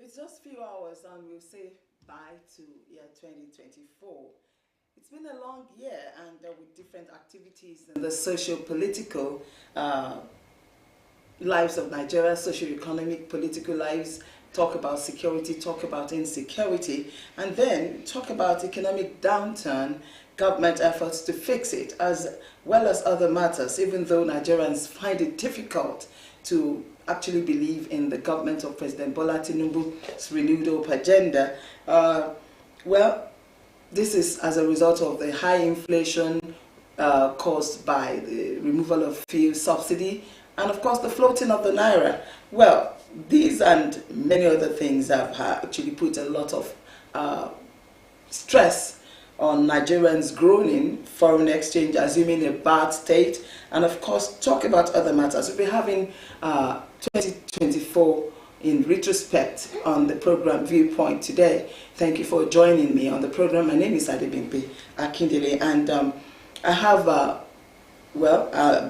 It's just a few hours and we'll say bye to year 2024. It's been a long year and with different activities in the socio-political lives of Nigeria, socio-economic, political lives, talk about security, talk about insecurity, and then talk about economic downturn, government efforts to fix it, as well as other matters, even though Nigerians find it difficult to actually believe in the government of President Bola Tinubu's renewed hope agenda. Well, this is as a result of the high inflation caused by the removal of fuel subsidy and, of course, the floating of the naira. Well, these and many other things have actually put a lot of stress on Nigerians groaning, foreign exchange assuming a bad state, and of course talk about other matters. We'll be having 2024 in retrospect on the program Viewpoint today. Thank you for joining me on the program. My name is Adebimpe Akindele, and I have,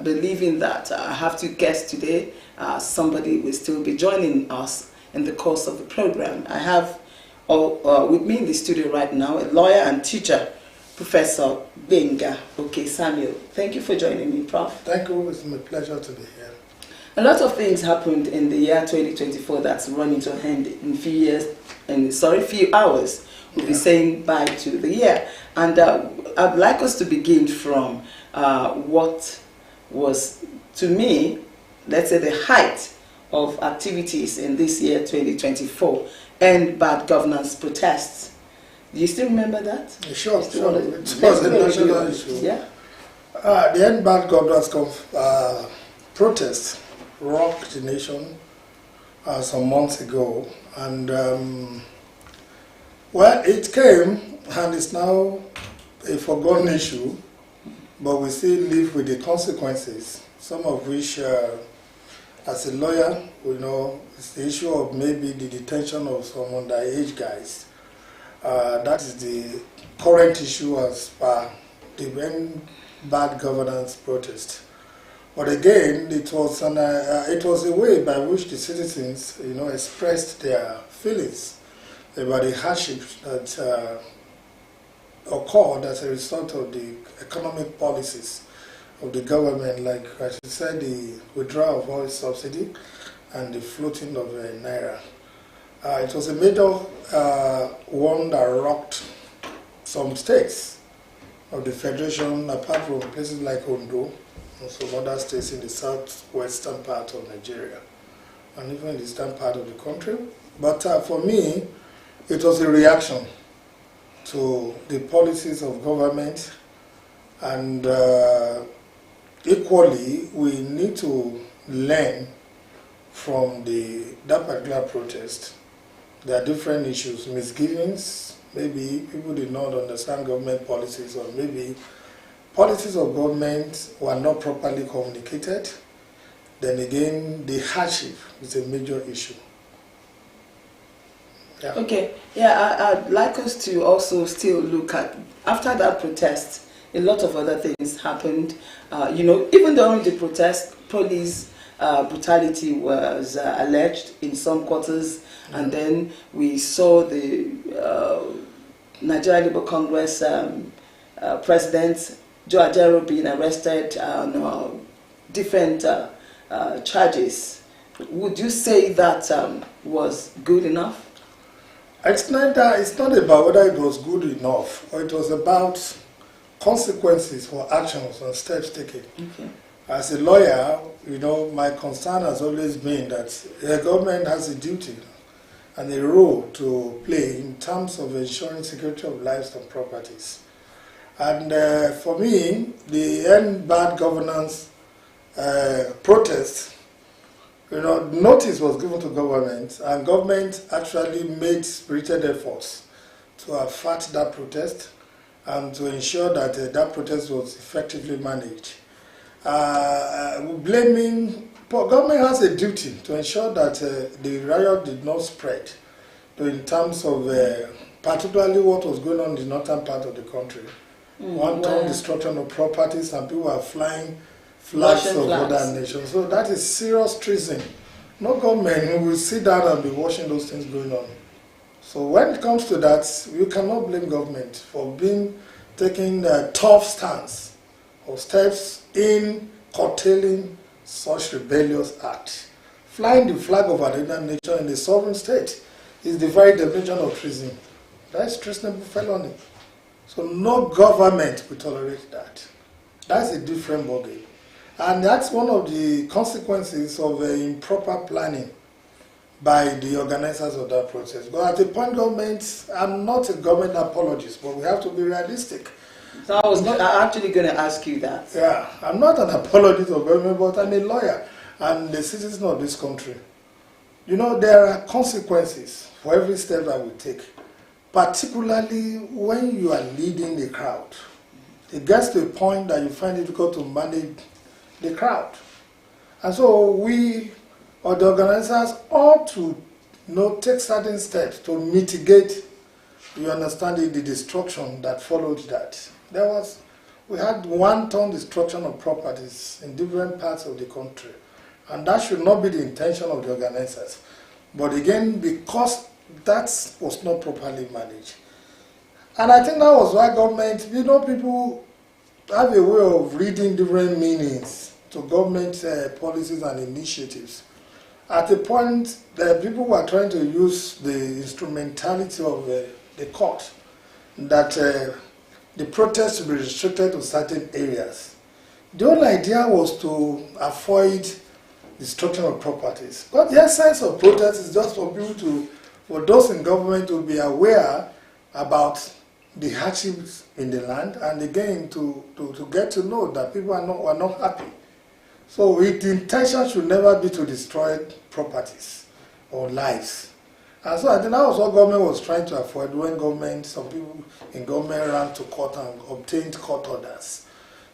believing that I have two guests today. Somebody will still be joining us in the course of the program. I have with me in the studio right now a lawyer and teacher, Professor Gbenga, Oke-Samuel. Thank you for joining me, Prof. Thank you. It's my pleasure to be here. A lot of things happened in the year 2024 that's running to an end in few hours. We'll be saying bye to the year. And I'd like us to begin from what was, to me, let's say the height of activities in this year 2024, and bad governance protests. Do you still remember that? Sure. It was a national issue. Yeah. The end bad governance protests rocked the nation some months ago, and it came and it's now a forgotten issue, but we still live with the consequences, some of which as a lawyer, we know it's the issue of maybe the detention of some underage guys. That is the current issue as per the end bad governance protest. But again, it was a way by which the citizens, expressed their feelings about the hardships that occurred as a result of the economic policies of the government, like as you said, the withdrawal of oil subsidy and the floating of the naira. It was a major one that rocked some states of the federation, apart from places like Ondo and some other states in the southwestern part of Nigeria and even the eastern part of the country. But for me, it was a reaction to the policies of government, and equally, we need to learn from that particular protest. There are different issues, misgivings, maybe people did not understand government policies, or maybe policies of government were not properly communicated. Then again, the hardship is a major issue. Yeah. Okay, I'd like us to also still look at, after that protest, a lot of other things happened. Even during the protest, police brutality was alleged in some quarters, and then we saw the Nigeria Labour Congress President Joe Ajero being arrested on different charges. Would you say that was good enough? It's not about whether it was good enough, or it was about consequences for actions and steps taken. Okay. As a lawyer, my concern has always been that the government has a duty and a role to play in terms of ensuring security of lives and properties. And for me, the end bad governance protest, notice was given to government, and government actually made spirited efforts to avert that protest and to ensure that that protest was effectively managed. Government has a duty to ensure that the riot did not spread in terms of particularly what was going on in the northern part of the country. Wanton destruction of properties, and people are flying flags of other nations. So that is serious treason No government will sit down and be watching those things going on. So when it comes to that, you cannot blame government for taking a tough stance or steps in curtailing such rebellious act. Flying the flag of another nation in a sovereign state is the very definition of treason. That is treasonable felony. So no government will tolerate that. That's a different ballgame. And that's one of the consequences of improper planning by the organizers of that process. But at the point, I'm not a government apologist, but we have to be realistic. So I'm actually going to ask you that. Yeah, I'm not an apologist of government, but I'm a lawyer and a citizen of this country. You know, there are consequences for every step that we take, particularly when you are leading a crowd. It gets to a point that you find it difficult to manage the crowd. And so we, or the organizers, ought to take certain steps to mitigate, you understand, the destruction that followed that. We had wanton destruction of properties in different parts of the country. And that should not be the intention of the organizers. But again, because that was not properly managed. And I think that was why government, people have a way of reading different meanings to government policies and initiatives. At a point, the people were trying to use the instrumentality of the court that the protests should be restricted to certain areas. The whole idea was to avoid destruction of properties. But the essence of protest is just for people for those in government to be aware about the hardships in the land, and again to get to know that people are not happy. So the intention should never be to destroy properties or lives. And so I think that was what government was trying to avoid when some people in government ran to court and obtained court orders,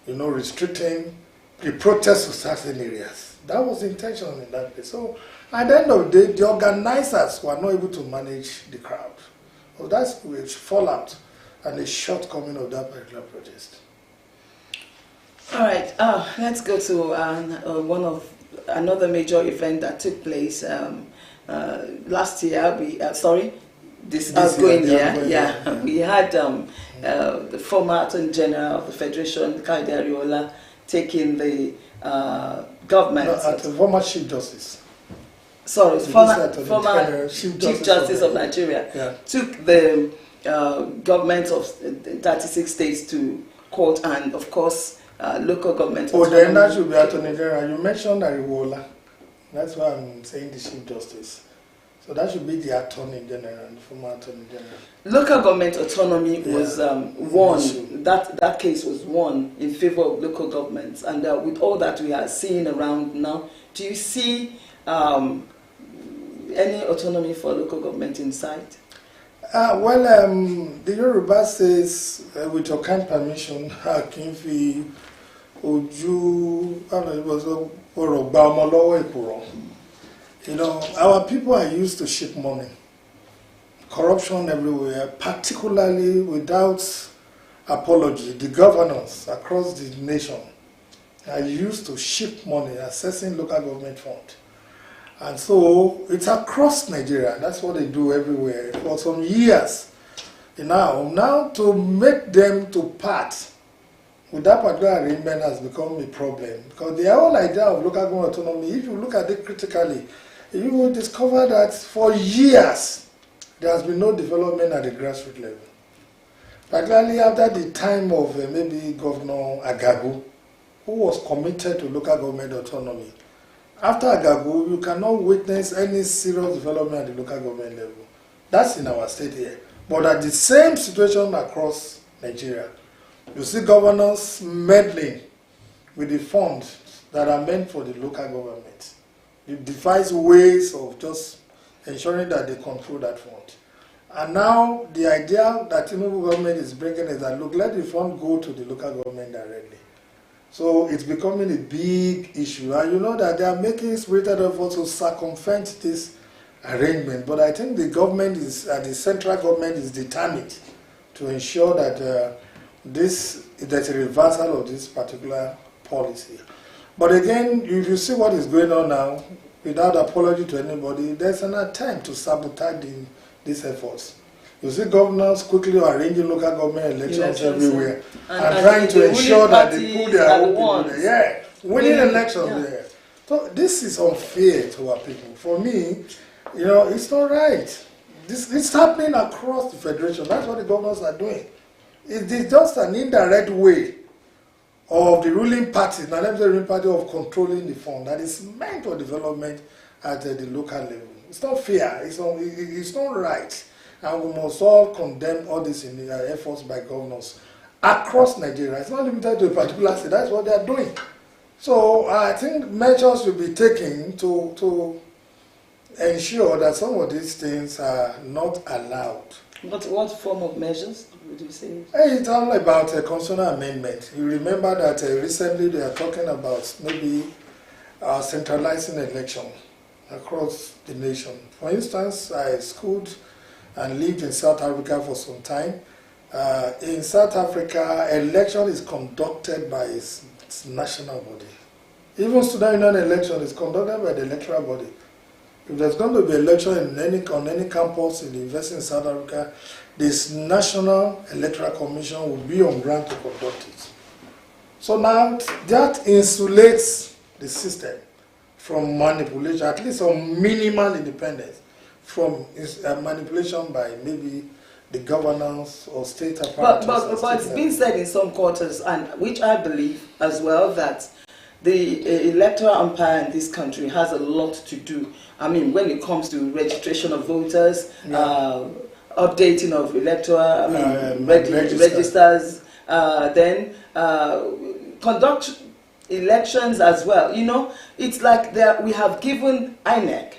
restricting the protests to certain areas. That was the intention in that place. So at the end of the day, the organizers were not able to manage the crowd. So that's a fallout and a shortcoming of that particular protest. All right, let's go to another major event that took place last year. This outgoing year. We had the former Attorney General of the Federation, Kayode Ariola, taking the government. No, the former Chief Justice. Sorry, former Chief Justice of Nigeria took the government of 36 states to court, and of course local government. Oh, then that should be Attorney General. You mentioned Ariola. That's why I'm saying the Chief Justice. So that should be the Attorney General, the former Attorney General. Local government autonomy was won. That case was won in favor of local governments, and with all that we are seeing around now, do you see any autonomy for local government in sight? The Yoruba says, with your kind permission, Akinfi Oju, our people are used to ship money. Corruption everywhere, particularly without apology. The governors across the nation are used to ship money, accessing local government funds. And so it's across Nigeria. That's what they do everywhere for some years. Now to make them to part with that particular arrangement has become a problem, because the whole idea of local government autonomy, if you look at it critically, you will discover that for years there has been no development at the grassroots level. Particularly after the time of maybe Governor Agagu, who was committed to local government autonomy. After Agagu, you cannot witness any serious development at the local government level. That's in our state here. But at the same situation across Nigeria, you see governors meddling with the funds that are meant for the local government. They devise ways of just ensuring that they control that fund. And now the idea that the government is bringing is that, look, let the fund go to the local government directly. So it's becoming a big issue. And you know that they are making spirited efforts to circumvent this arrangement. But I think the government the central government is determined to ensure that there's a reversal of this particular policy. But again, if you see what is going on now, without apology to anybody, there's an attempt to sabotage these efforts. You see governors quickly arranging local government elections everywhere and trying to ensure that they put their own people there. Yeah, winning elections there. So this is unfair to our people. For me, it's not right. It's happening across the federation. That's what the governors are doing. It is just an indirect way of the ruling party, now let me say the ruling party, of controlling the fund that is meant for development at the local level. It's not fair. It's not right. And we must all condemn all these efforts by governors across Nigeria. It's not limited to a particular state. That's what they are doing. So I think measures should be taken to ensure that some of these things are not allowed. But what form of measures would you say? It's all about a constitutional amendment. You remember that recently they are talking about maybe centralizing election across the nation. For instance, I schooled and lived in South Africa for some time. In South Africa, election is conducted by its national body. Even student union election is conducted by the electoral body. If there's going to be election on any campus in the university in South Africa, this National Electoral Commission will be on ground to conduct it. So now that insulates the system from manipulation, at least some minimal independence from manipulation by maybe the governance or state apparatus. But it's been said in some quarters, and which I believe as well, that the electoral umpire in this country has a lot to do. I mean, when it comes to registration of voters, updating of electoral registers, then conduct elections as well. It's like we have given INEC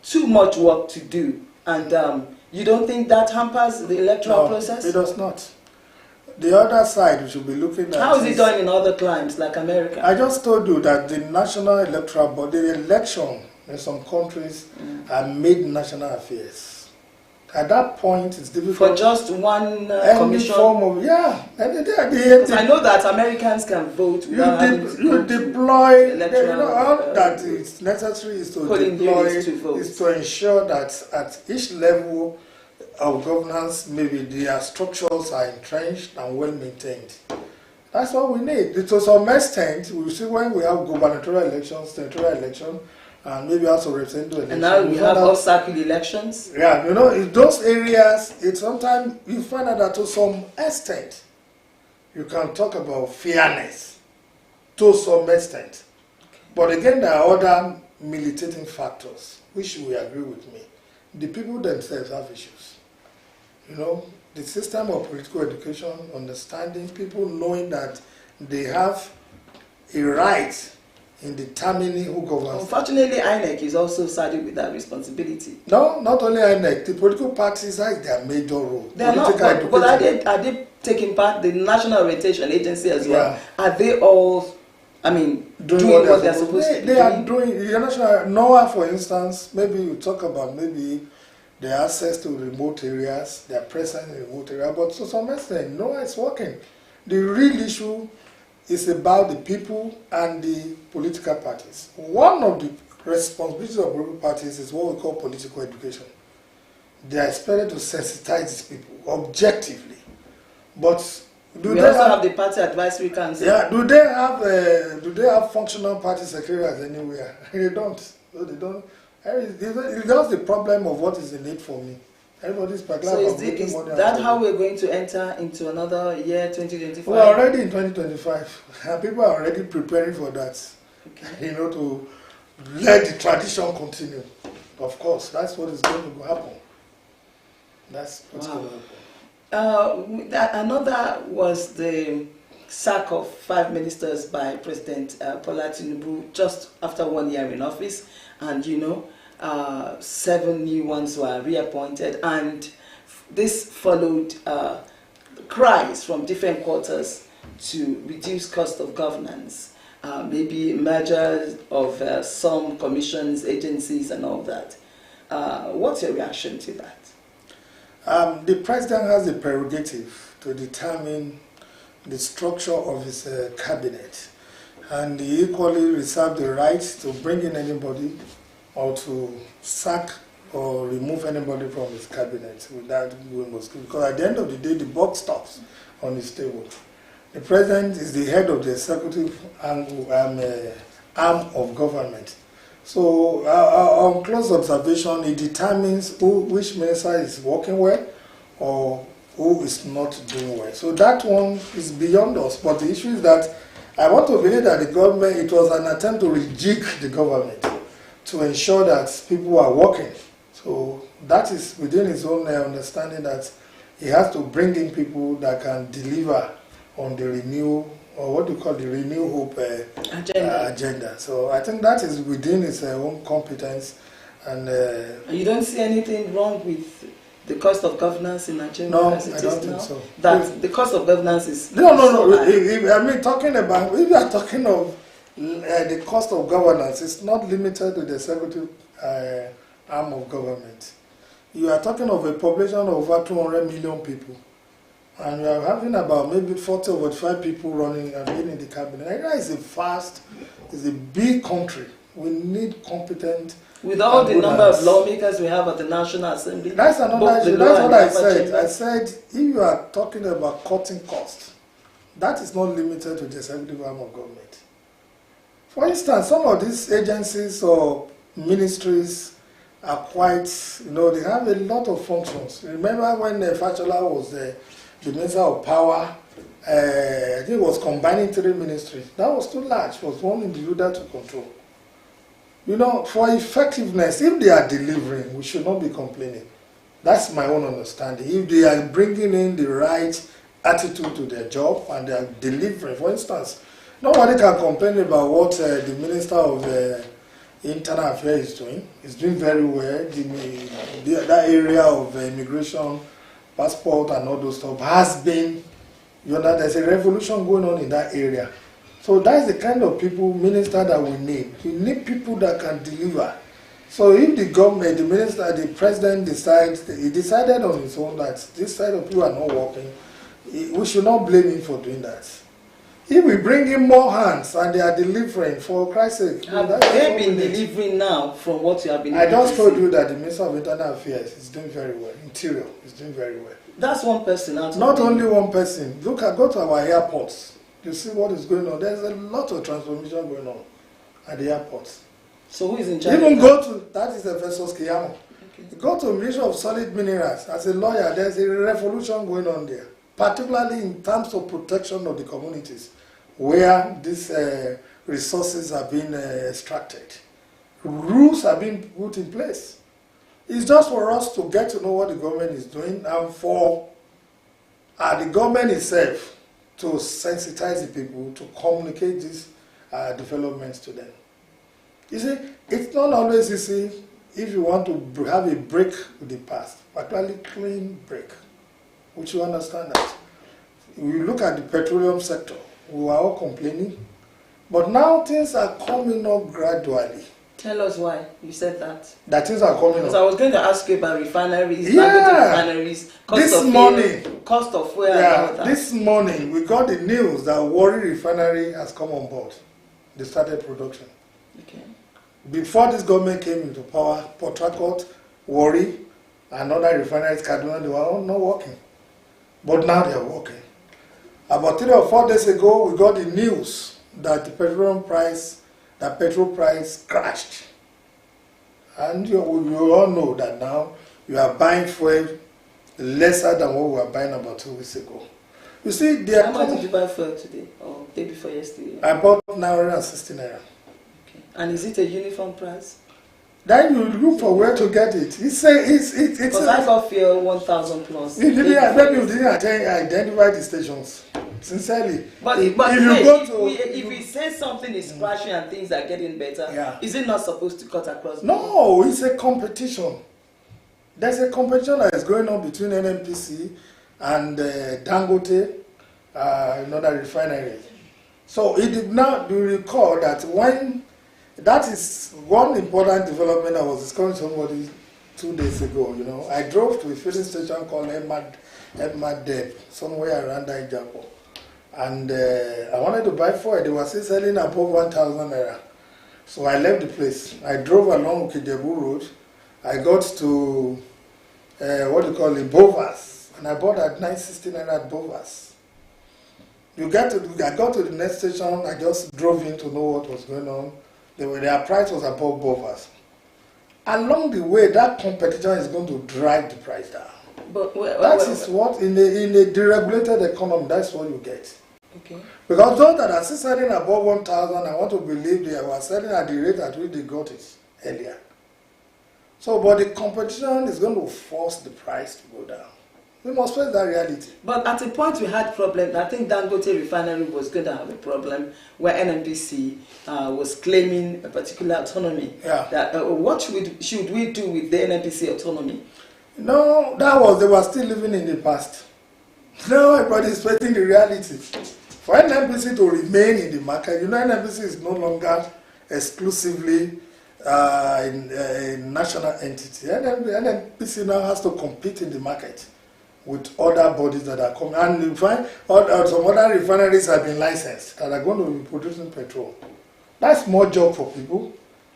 too much work to do, and you don't think that hampers the electoral process? It does not. The other side we should be looking at. How is it done in other climes like America? I just told you that the national electoral body, the election in some countries are made national affairs. At that point, it's difficult. For just one commission? Form of, I know that Americans can vote without you deploy, all that is necessary is to deploy, is to ensure that at each level of governance, maybe their structures are entrenched and well maintained. That's what we need. To some extent, we see when we have gubernatorial elections, senatorial election, and maybe also representative elections. And now we have Osrc elections. Yeah, in those areas, sometimes you find out that to some extent, you can talk about fairness to some extent. Okay. But again, there are other militating factors, which will agree with me. The people themselves have issues. The system of political education, understanding, people knowing that they have a right in determining who governs. Unfortunately, INEC is also saddled with that responsibility. No, not only INEC. The political parties have their major role. They are not, but are they taking part? The National Orientation Agency as well. Are they all, doing what they're supposed to do? They are doing. The national NOAA, for instance. Maybe you talk about their access to remote areas, their presence in remote areas, but to some extent, NOAA is working. The real issue is about the people and the political parties. One of the responsibilities of political parties is what we call political education. They are expected to sensitize these people objectively. But we also have the party advisory council. Yeah, do they have functional party secretariats anywhere? They don't. No, they don't. It's just the problem of what is the need for me. Everybody's So is that how we're going to enter into another year, 2025? We're already in 2025, and people are already preparing for that. Okay. To let the tradition continue. Of course, that's what is going to happen. That's what's going to happen. Another was the sack of 5 ministers by President Bola Tinubu just after 1 year in office, and 7 new ones were reappointed, and this followed cries from different quarters to reduce cost of governance, maybe mergers of some commissions, agencies, and all that. What's your reaction to that? The president has the prerogative to determine the structure of his cabinet, and he equally reserved the right to bring in anybody or to sack or remove anybody from his cabinet without going mosquito. Because at the end of the day, the buck stops on his table. The president is the head of the executive arm of government. So on close observation, it determines which minister is working well or who is not doing well. So that one is beyond us. But the issue is that I want to believe that the government, it was an attempt to rejig the government to ensure that people are working. So that is within his own understanding that he has to bring in people that can deliver on the renew, or what do you call the renew hope agenda. So I think that is within his own competence. And you don't see anything wrong with the cost of governance in Nigeria? No, as it I don't is think now? so. That the cost of governance is no. high. I mean, talking about, if you are talking of the cost of governance, it's not limited to the executive arm of government. You are talking of a population of over 200 million people, and you are having about maybe 40 or 45 people running and being in the cabinet. Nigeria is a big country. We need competent. With all the number of lawmakers we have at the National Assembly. That's another issue. That's what I said. I said, if you are talking about cutting costs, that is not limited to the executive arm of government. For instance, some of these agencies or ministries are quite, they have a lot of functions. Remember when Fashola was the Minister of Power, I think it was combining 3 ministries. That was too large. It was one individual to control. For effectiveness, if they are delivering, we should not be complaining. That's my own understanding. If they are bringing in the right attitude to their job and they are delivering, for instance, nobody can complain about what the Minister of Internal Affairs is doing. He's doing very well. That area of immigration, passport and all those stuff has been, there's a revolution going on in that area. So that's the kind of minister that we need. We need people that can deliver. So if the government, the president he decided on his own that this side of people are not working, we should not blame him for doing that. If we bring in more hands and they are delivering, for Christ's sake. Have they been delivering now from what you have been I just told you that the Minister of Internal Affairs is doing very well. Interior is doing very well. That's one person out of Not only one person. Go to our airports. You see what is going on. There's a lot of transformation going on at the airports. So who is in charge? Even go to, that is the versus Kiyamo. Okay. Go to Ministry of Solid Minerals. As a lawyer, there's a revolution going on there, particularly in terms of protection of the communities where these resources are being extracted. Rules are being put in place. It's just for us to get to know what the government is doing and for the government itself to sensitize the people, to communicate these developments to them. You see, it's not always easy if you want to have a break with the past, particularly clean break, which you understand that. We look at the petroleum sector, we were all complaining, but now things are coming up gradually. Tell us why you said that. That things are coming up. So I was going to ask you about refineries, refineries, cost of fuel, and all that. This morning we got the news that Warri Refinery has come on board. They started production. Okay. Before this government came into power, Port Harcourt, Warri, and other refineries, Kaduna, they were all not working. But now they are working. About 3 or 4 days ago, we got the news that the petrol price crashed. And you all know that now you are buying fuel lesser than what we were buying about 2 weeks ago. You see, how much did you buy fuel today or day before yesterday? I bought 960 naira. Okay. And is it a uniform price? Then you look for where to get it. Because I got fuel 1,000 plus. Maybe you didn't identify the stations. Sincerely. But if we say something is crashing and things are getting better, is it not supposed to cut across? No, it's a competition. There's a competition that is going on between NNPC and Dangote, another refinery. So it did not recall that that is one important development I was discussing with somebody 2 days ago. I drove to a filling station called Emad Deb, somewhere around Ijapo. And I wanted to buy fuel. They were still selling above 1,000 naira. So I left the place. I drove along Okejebu Road. I got to, Bovas. And I bought at 960 naira at Bovas. I got to the next station. I just drove in to know what was going on. Their price was above Bovas. Along the way, that competition is going to drive the price down. But that is what, in a deregulated economy, that's what you get. Okay. Because those that are still selling above 1,000, I want to believe they were selling at the rate at which they got it earlier. So, but the competition is going to force the price to go down. We must face that reality. But at a point we had problems. I think Dangote refinery was going to have a problem where NNPC was claiming a particular autonomy. Yeah. That, what should we do with the NNPC autonomy? No, they were still living in the past. Now everybody is facing the reality. For NNPC to remain in the market, NNPC is no longer exclusively a national entity. NNPC now has to compete in the market with other bodies that are coming. And you find some other refineries have been licensed that are going to be producing petrol. That's more job for people,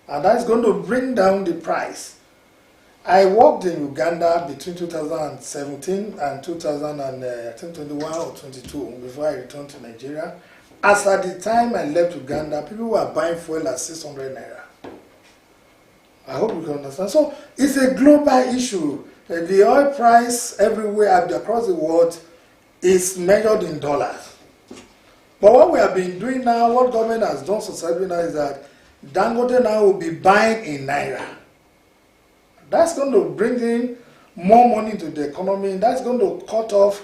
and that's going to bring down the price. I worked in Uganda between 2017 and 2021 or 22 before I returned to Nigeria. As at the time I left Uganda, people were buying fuel at 600 naira. I hope you can understand. So it's a global issue. The oil price everywhere across the world is measured in dollars. But what we have been doing now, what government has done society now is that Dangote now will be buying in naira. That's going to bring in more money to the economy. That's going to cut off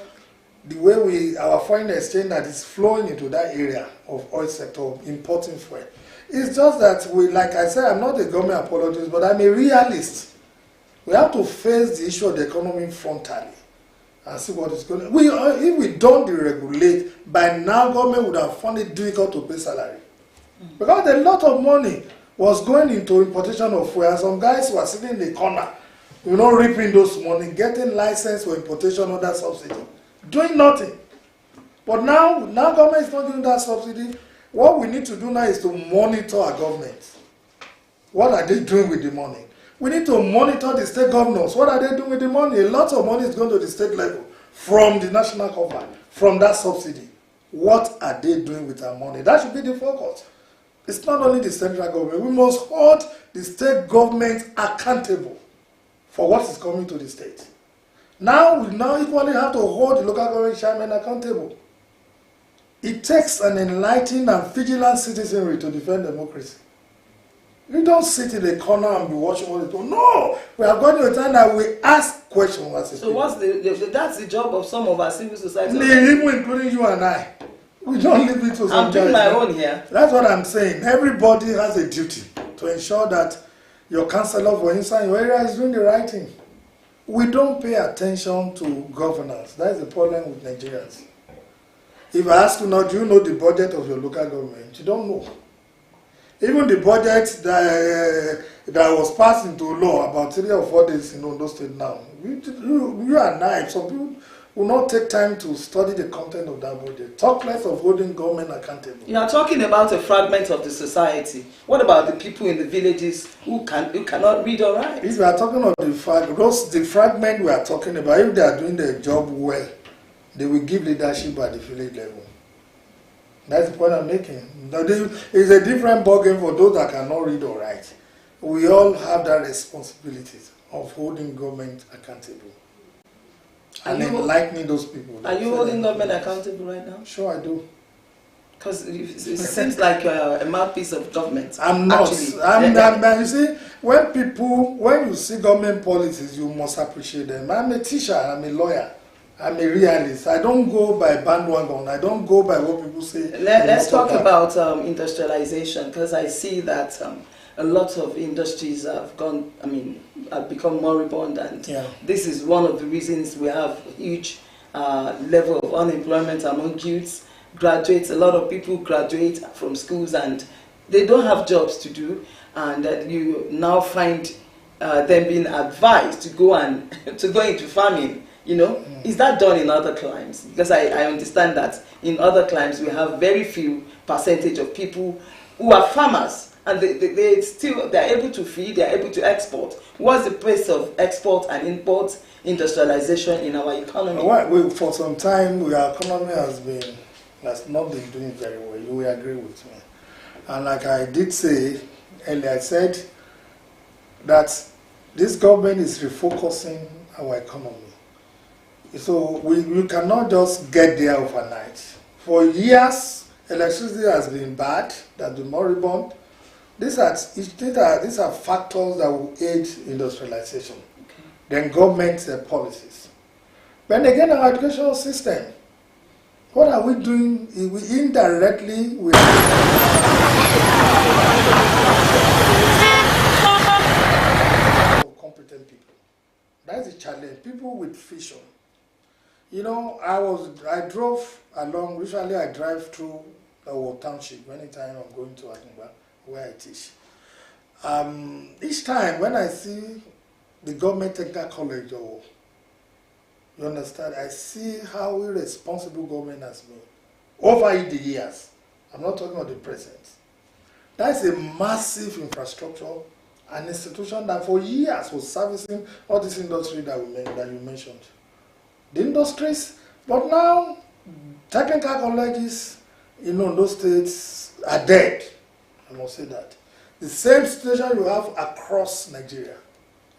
the way our foreign exchange that is flowing into that area of oil sector, importing fuel. It's just that like I said, I'm not a government apologist, but I'm a realist. We have to face the issue of the economy frontally and see what is going on. If we don't deregulate, by now government would have found it difficult to pay salary. Because a lot of money was going into importation of fuel. Some guys were sitting in the corner, reaping those money, getting license for importation under subsidy, doing nothing. But now government is not doing that subsidy. What we need to do now is to monitor our government. What are they doing with the money? We need to monitor the state governors. What are they doing with the money? A lot of money is going to the state level from the national cover, from that subsidy. What are they doing with our money? That should be the focus. It's not only the central government. We must hold the state government accountable for what is coming to the state. Now we equally have to hold the local government chairman accountable. It takes an enlightened and vigilant citizenry to defend democracy. You don't sit in the corner and be watching what they do. No! We have got to a time that we ask questions. So what's that's the job of some of our civil society? Even including you and I. We don't leave it to some I'm doing my own here. That's what I'm saying. Everybody has a duty to ensure that your councillor, for instance, in your area is doing the right thing. We don't pay attention to governance. That's the problem with Nigerians. If I ask you now, do you know the budget of your local government? You don't know. Even the budget that was passed into law about 3 or 4 days in Ondo State now, you and I, some people will not take time to study the content of that budget. Talk less of holding government accountable. You are talking about a fragment of the society. What about the people in the villages who cannot read or write? If we are talking of the fragment we are talking about, if they are doing their job well, they will give leadership at the village level. That's the point I'm making. It's a different ballgame for those that cannot read or write. We all have that responsibility of holding government accountable. And enlightening those people. Are you holding government accountable right now? Sure, I do. Because it seems like you're a mouthpiece of government. I'm not. Actually. You see, when you see government policies, you must appreciate them. I'm a teacher, I'm a lawyer. I'm a realist. I don't go by bandwagon. I don't go by what people say. Let's talk about industrialization, because I see that a lot of industries have become moribund, and this is one of the reasons we have a huge level of unemployment among youths. Graduates, a lot of people graduate from schools and they don't have jobs to do, and you now find them being advised to go into farming You know, is that done in other climes? Because I understand that in other climes we have very few percentage of people who are farmers, and they're able to feed, they're able to export. What's the pace of export and import industrialization in our economy? Well, for some time, our economy has not been doing very well. You will agree with me. And like I did say earlier, I said that this government is refocusing our economy. So we cannot just get there overnight. For years, electricity has been bad, that's been moribund. These are factors that will aid industrialization. Okay. Then government policies. But again, our educational system, what are we doing? We indirectly competent people. That's the challenge. People with vision. You know, I drove along. Usually, I drive through our township anytime I'm going to Gbenga, where I teach. Each time when I see the government technical college, you understand, I see how irresponsible government has been over the years. I'm not talking about the present. That's a massive infrastructure, an institution that for years was servicing all this industry that you mentioned. The industries, but now technical colleges in Ondo states are dead. I must say that. The same situation you have across Nigeria,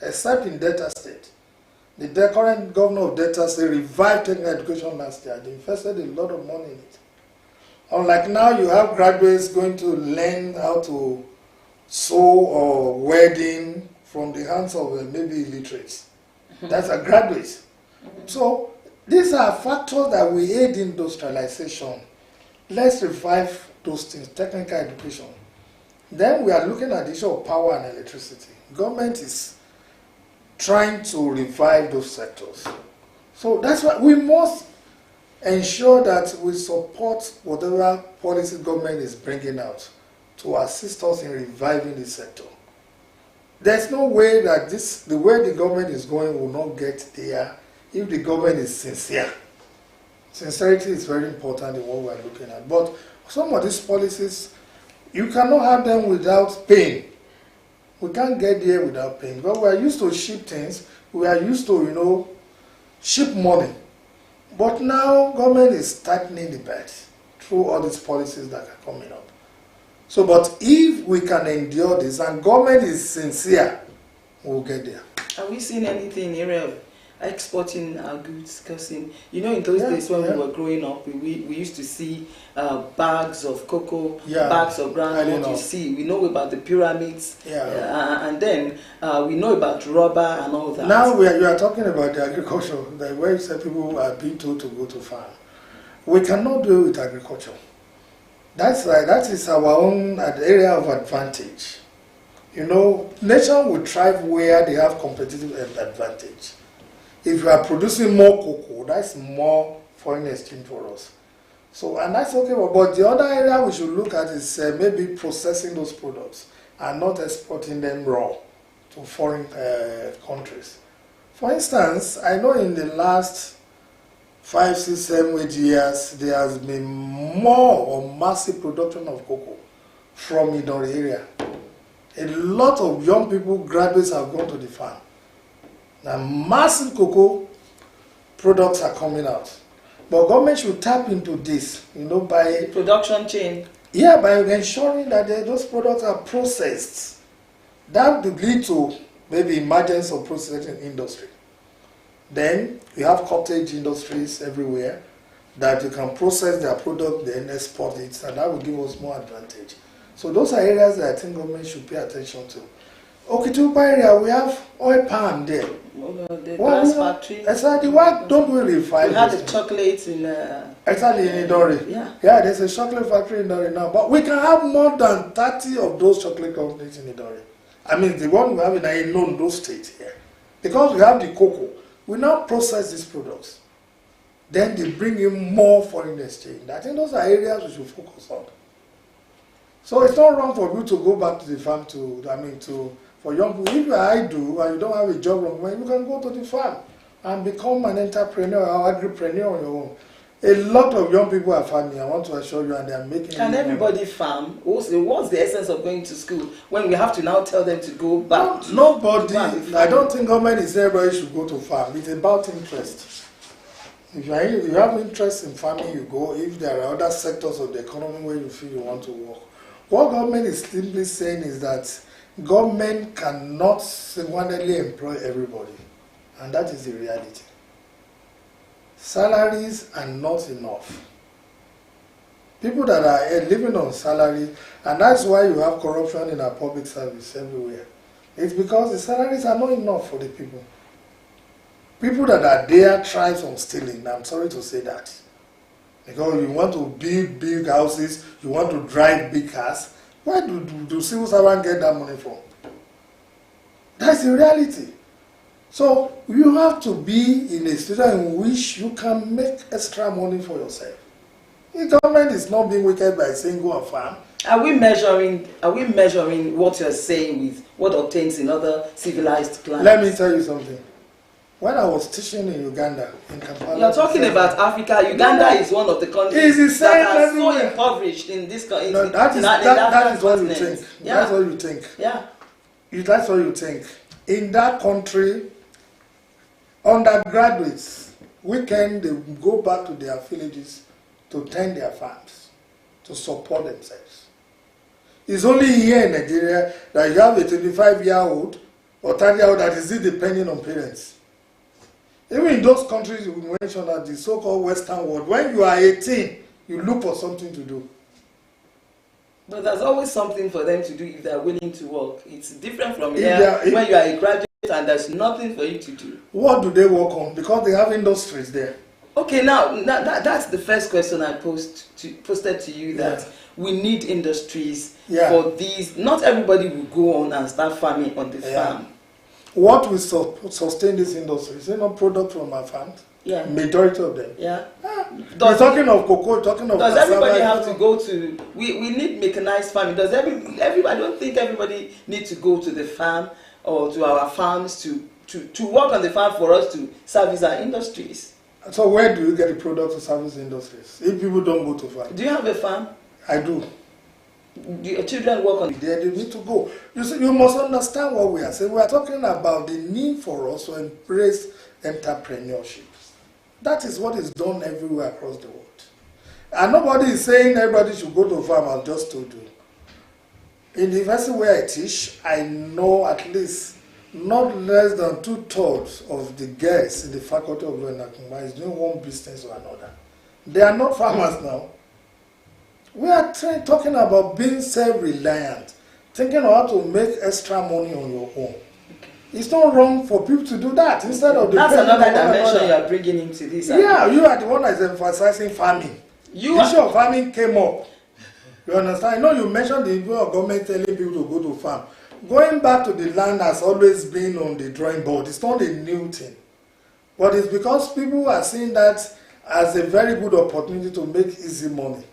except in Delta State. The current governor of Delta State revived technical education last year. They invested a lot of money in it. Unlike now, you have graduates going to learn how to sew or welding from the hands of maybe illiterates. That's a graduate. So these are factors that we aid industrialization. Let's revive those things, technical education. Then we are looking at the issue of power and electricity. Government is trying to revive those sectors. So that's why we must ensure that we support whatever policy government is bringing out to assist us in reviving this sector. There's no way that the way the government is going will not get there if the government is sincere. Sincerity is very important in what we're looking at. But some of these policies, you cannot have them without pain. We can't get there without pain. But we are used to ship things. We are used to, ship money. But now government is tightening the belt through all these policies that are coming up. So, but if we can endure this and government is sincere, we'll get there. Have we seen anything in the area of exporting our goods? Because in those days when we were growing up, we used to see bags of cocoa, bags of groundnut. You see, we know about the pyramids, and then we know about rubber and all that. Now you are talking about the agriculture, the way some people are being told to go to farm. We cannot do it with agriculture. That's right. That is our own area of advantage. Nation will thrive where they have competitive advantage. If you are producing more cocoa, that's more foreign exchange for us. So, and that's okay. But the other area we should look at is maybe processing those products and not exporting them raw to foreign countries. For instance, I know in the last 5, 6, 7, 8 years, there has been more or massive production of cocoa from the Idori area. A lot of young people, graduates, have gone to the farm. Now, massive cocoa products are coming out. But government should tap into this, by... Production chain. Yeah, by ensuring that those products are processed. That would lead to maybe emergence of processing industry. Then, we have cottage industries everywhere that you can process their product, then export it, and that will give us more advantage. So those are areas that I think government should pay attention to. Okitupa area, we have oil palm there. The glass factory. Exactly. Why don't we refine? We had the chocolates in. Exactly in Idori. Yeah. Yeah, there's a chocolate factory in Idori now, but we can have more than 30 of those chocolate companies in Idori. I mean, the one we have in Ondo State here, because we have the cocoa. We now process these products. Then they bring in more foreign exchange. I think those are areas we should focus on. So it's not wrong for you to go back to the farm for young people. If you are idle and you don't have a job, you can go to the farm and become an entrepreneur or agripreneur on your own. A lot of young people are farming, I want to assure you, and they are making. Can everybody farm? What's the essence of going to school when we have to now tell them to go back? Nobody, I don't think government is saying everybody should go to farm. It's about interest. If you have interest in farming, you go. If there are other sectors of the economy where you feel you want to work. What government is simply saying is that government cannot single-handedly employ everybody. And that is the reality. Salaries are not enough. People that are living on salary, and that's why you have corruption in our public service everywhere. It's because the salaries are not enough for the people. People that are there thrive on stealing. I'm sorry to say that. Because you want to build big houses, you want to drive big cars. Where do civil servants get that money from? That's the reality. So you have to be in a situation in which you can make extra money for yourself. The government is not being wicked by saying go and farm. Are we measuring what you're saying with what obtains in other civilized climes? Let me tell you something. When I was teaching in Uganda, in Kampala, you're talking about Africa. Uganda is one of the countries that are so impoverished in this country. No, that is what you think. Yeah. That's what you think. Yeah. That's what you think. In that country, undergraduates, weekend, they go back to their villages to tend their farms, to support themselves. It's only here in Nigeria that you have a 25-year-old or 30-year-old that is still depending on parents. Even in those countries you mentioned, that the so-called Western world, when you are 18, you look for something to do. But there's always something for them to do if they're willing to work. It's different from here when you are a graduate and there's nothing for you to do. What do they work on? Because they have industries there. Okay, now that's the first question I posted to you, that we need industries for these. Not everybody will go on and start farming on the farm. What will sustain this industry? Is it not product from our farms? Yeah. Majority of them. Yeah. We're talking of cocoa, talking of does cassava, everybody have to go to, we need mechanized farming. Does everybody, I don't think everybody needs to go to the farm or to our farms to work on the farm for us to service our industries. So where do you get the product to service industries if people don't go to farm? Do you have a farm? I do. Do your children work on it? They need to go. You see, you must understand what we are saying. We are talking about the need for us to embrace entrepreneurship. That is what is done everywhere across the world. And nobody is saying everybody should go to a farm. I've just told you. In the university where I teach, I know at least not less than 2/3 of the girls in the faculty of law in Akumba is doing one business or another. They are not farmers now. We are talking about being self-reliant, thinking of how to make extra money on your own. It's not wrong for people to do that instead of the. That's another dimension you are bringing into this. Yeah, you are the one that is emphasizing farming. The issue of farming came up. You understand? I know you mentioned the issue of government telling people to go to farm. Going back to the land has always been on the drawing board. It's not a new thing. But it's because people are seeing that as a very good opportunity to make easy money.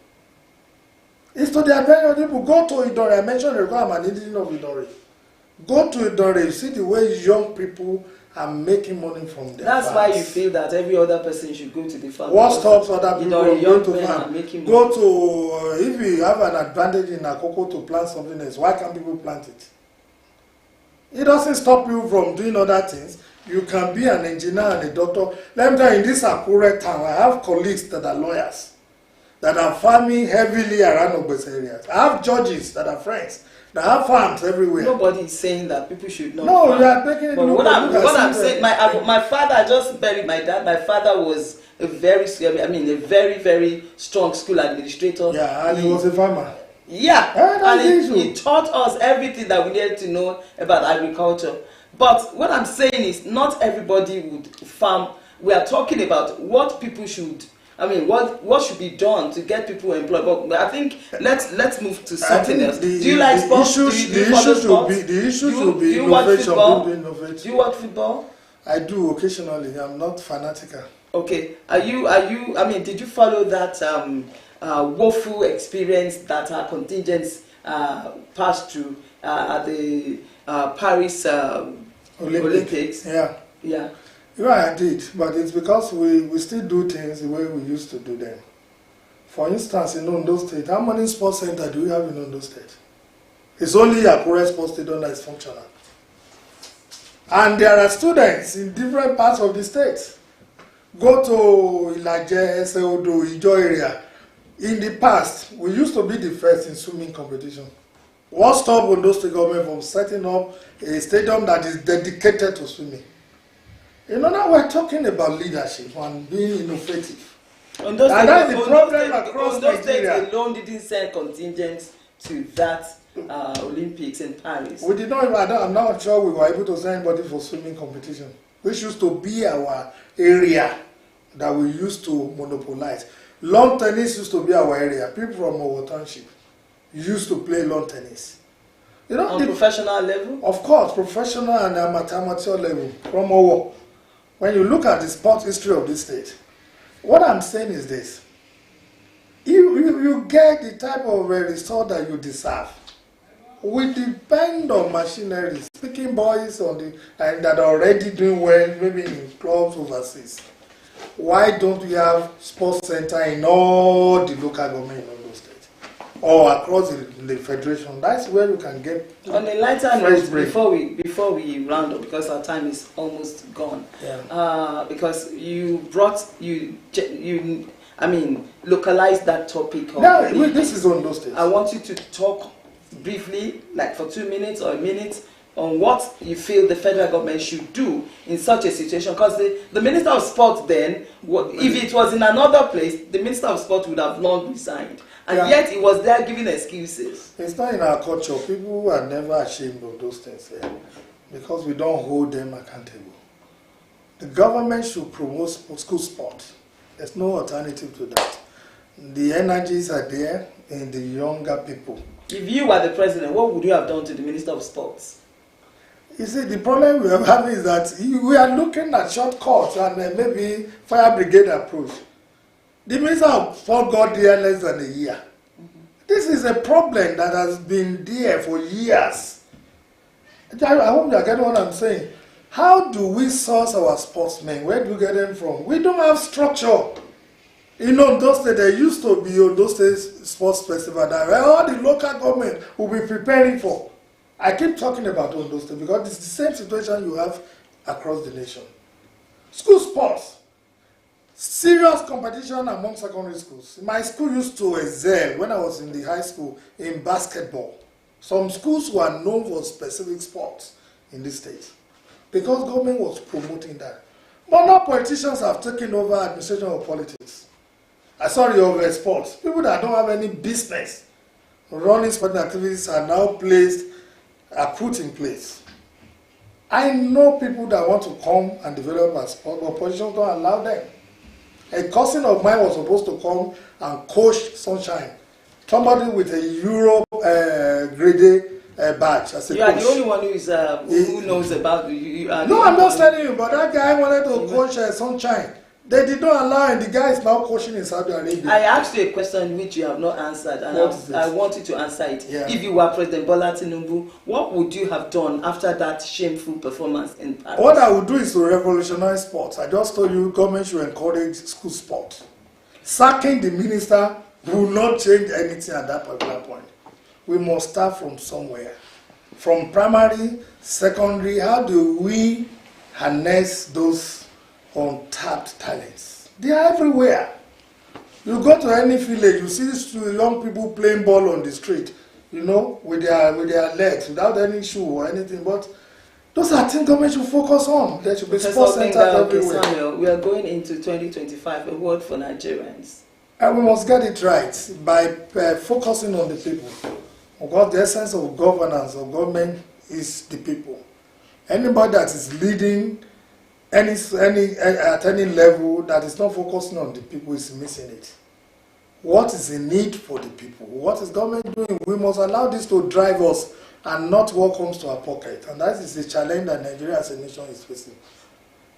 It's to the advantage of people. Go to Idore. I mentioned I'm an indigenous of Idore. Go to Idore. See the way young people are making money from their That's farms. why you feel that every other person should go to the farm. What stops other people from going to farm? Go to, if you have an advantage in Akoko to plant something else, why can't people plant it? It doesn't stop you from doing other things. You can be an engineer and a doctor. Let me tell you, in this Akure town, I have colleagues that are lawyers that are farming heavily around Ogbese areas. I have judges that are friends that have farms everywhere. Nobody is saying that people should not. No, farm. you are making it look. What I'm saying, my father, I just buried my dad. My father was a very very strong school administrator. Yeah, and he was a farmer. Yeah, and he taught us everything that we needed to know about agriculture. But what I'm saying is, not everybody would farm. We are talking about what people should. What should be done to get people employed? But I think let's move to something else. Do you like sports? The issue should be innovation. Do you watch football? I do occasionally. I'm not fanatical. Okay. Are you? Did you follow that woeful experience that our contingents passed through at the Paris Olympics? Yeah. Yeah. Yeah, I did, but it's because we still do things the way we used to do them. For instance, in Ondo State, how many sports centers do we have in Ondo State? It's only Akure Sports Stadium that is functional. And there are students in different parts of the state. Go to Ilaje, Ondo, Ijo area. In the past, we used to be the first in swimming competition. What stopped Ondo State government from setting up a stadium that is dedicated to swimming? You know, now we're talking about leadership and being innovative. And that's the problem across Ondo State Nigeria. alone didn't send contingents to that Olympics in Paris. We did not even, I'm not sure we were able to send anybody for swimming competition, which used to be our area that we used to monopolize. Lawn tennis used to be our area. People from Owo Township used to play lawn tennis. You know, on professional level? Of course, professional and amateur level from Owo. When you look at the sports history of this state, what I'm saying is this. You get the type of result that you deserve. We depend on machinery, speaking boys on the and that are already doing well, maybe in clubs overseas. Why don't we have sports center in all the local government in Ondo State or across the federation? That's where you can get. On a lighter note, before we round up, because our time is almost gone. Yeah. Because you localized that topic. No, this is Ondo State. I want you to talk briefly, like for 2 minutes or a minute, on what you feel the federal government should do in such a situation. Because the Minister of Sport then, if it was in another place, the Minister of Sport would have long resigned. And yet he was there giving excuses. It's not in our culture. People are never ashamed of those things because we don't hold them accountable. The government should promote school sport. There's no alternative to that. The energies are there in the younger people. If you were the president, what would you have done to the Minister of Sports? You see, the problem we are having is that we are looking at shortcuts and maybe fire brigade approach. The Minister of Sport got there less than a year. This is a problem that has been there for years. I hope you are getting what I'm saying. How do we source our sportsmen? Where do we get them from? We don't have structure. In Ondo State, there used to be Ondo State Sports Festival that all the local government will be preparing for. I keep talking about Ondo State because it's the same situation you have across the nation. School sports. Serious competition among secondary schools. My school used to excel when I was in the high school in basketball. Some schools were known for specific sports in this state because government was promoting that. But now politicians have taken over administration of politics. Over sports. People that don't have any business running sporting activities are now put in place. I know people that want to come and develop a sport, but politicians don't allow them. A cousin of mine was supposed to come and coach Sunshine. Somebody with a Europe grade badge as a coach. You are the only one who knows about you. No, I'm not telling you, but that guy wanted to coach Sunshine. They did not allow, and the guy is now coaching in Saudi Arabia. I asked you a question which you have not answered, and I want you to answer it. Yeah. If you were President Bola Tinubu, what would you have done after that shameful performance in Paris? What I would do is to revolutionize sports. I just told you government should encourage school sports. Sacking the minister will not change anything at that particular point. We must start from somewhere. From primary, secondary, how do we harness those untapped talents? They are everywhere. You go to any village, you see young people playing ball on the street, with their legs, without any shoe or anything. But those are things government should focus on. There should be sports centers everywhere. Oke-Samuel, we are going into 2025, a word for Nigerians. And we must get it right by focusing on the people. Because the essence of governance of government is the people. Anybody that is leading at any level that is not focusing on the people is missing it. What is the need for the people? What is government doing? We must allow this to drive us and not what comes to our pocket. And that is the challenge that Nigeria as a nation is facing.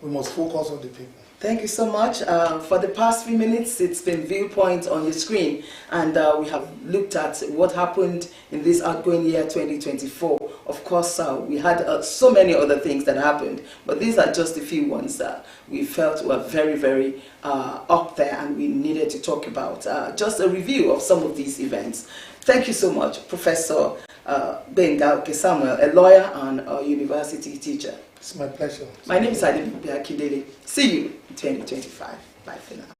We must focus on the people. Thank you so much. For the past few minutes, it's been Viewpoint on your screen, and we have looked at what happened in this outgoing year 2024. Of course, we had so many other things that happened, but these are just a few ones that we felt were very, very up there and we needed to talk about. Just a review of some of these events. Thank you so much, Professor Gbenga Oke-Samuel, a lawyer and a university teacher. It's my pleasure. My name is Adebimpe Akindele. See you in 2025. Bye for now.